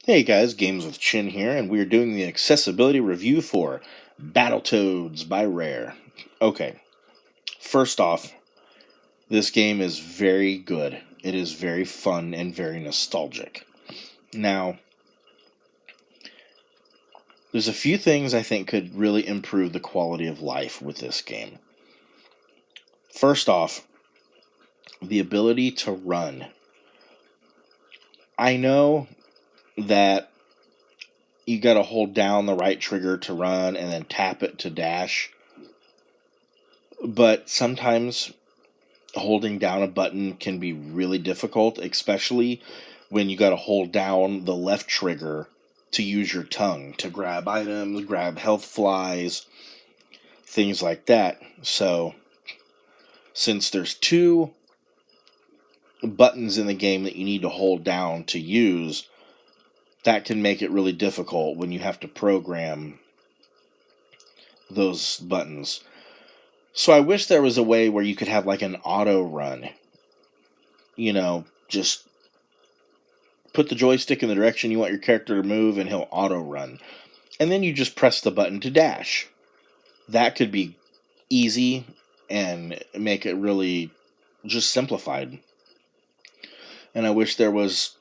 Hey guys, Games with Chin here, and we're doing the accessibility review for Battletoads by Rare. Okay, first off, this game is very good. It is very fun and very nostalgic. Now, there's a few things I think could really improve the quality of life with this game. First off, the ability to run. I know that you gotta hold down the right trigger to run and then tap it to dash, but sometimes holding down a button can be really difficult, especially when you got to hold down the left trigger to use your tongue to grab items, grab health flies, things like that. So, since there's two buttons in the game that you need to hold down to use, that can make it really difficult when you have to program those buttons. So I wish there was a way where you could have like an auto run. Just put the joystick in the direction you want your character to move and he'll auto run. And then you just press the button to dash. That could be easy and make it really just simplified. And I wish there was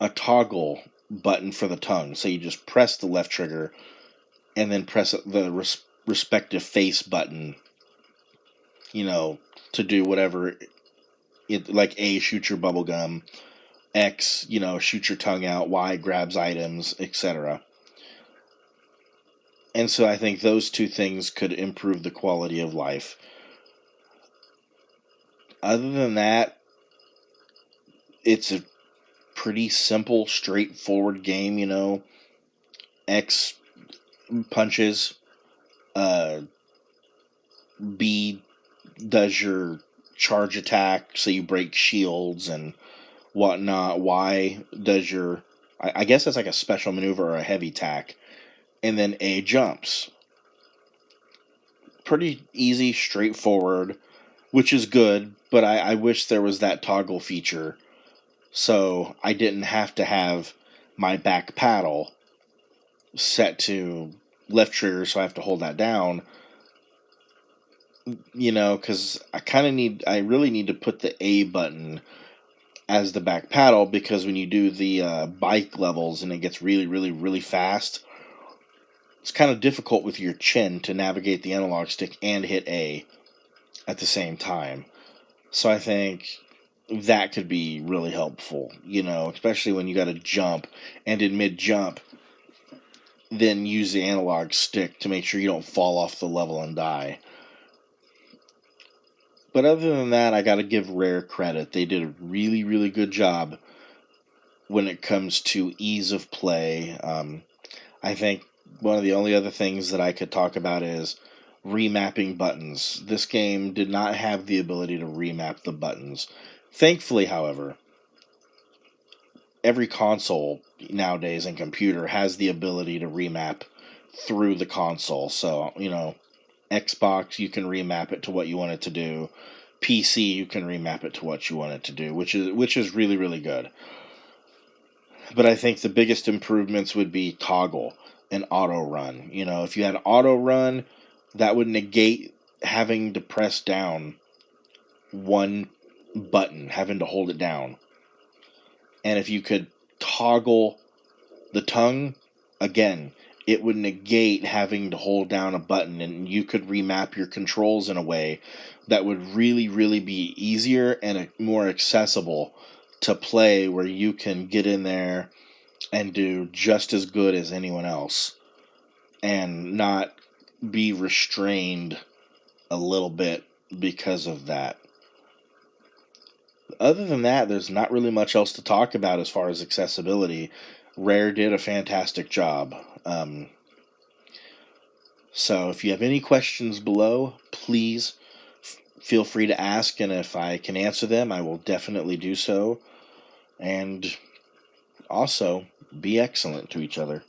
a toggle button for the tongue. So you just press the left trigger and then press the respective face button, to do whatever. Like A, shoot your bubble gum. X, shoot your tongue out. Y, grabs items, etc. And so I think those two things could improve the quality of life. Other than that, it's a pretty simple, straightforward game, X punches, B does your charge attack, so you break shields and whatnot. Y does your, I guess it's like a special maneuver or a heavy attack. And then A jumps. Pretty easy, straightforward, which is good, but I wish there was that toggle feature so I didn't have to have my back paddle set to left trigger, so I have to hold that down, because I really need to put the A button as the back paddle, because when you do the bike levels and it gets really, really, really fast, it's kind of difficult with your chin to navigate the analog stick and hit A at the same time. So I think that could be really helpful, especially when you got to jump, and in mid-jump, then use the analog stick to make sure you don't fall off the level and die. But other than that, I got to give Rare credit. They did a really, really good job when it comes to ease of play. I think one of the only other things that I could talk about is remapping buttons. This game did not have the ability to remap the buttons. Thankfully, however, every console nowadays and computer has the ability to remap through the console. So, Xbox, you can remap it to what you want it to do. PC, you can remap it to what you want it to do, which is really, really good. But I think the biggest improvements would be toggle and auto run. If you had auto run, that would negate having to press down one button, having to hold it down. And if you could toggle the tongue, again, it would negate having to hold down a button, and you could remap your controls in a way that would really, really be easier and more accessible to play, where you can get in there and do just as good as anyone else and not be restrained a little bit because of that. Other than that, there's not really much else to talk about as far as accessibility. Rare did a fantastic job. So if you have any questions below, please feel free to ask, and if I can answer them, I will definitely do so. And also, be excellent to each other.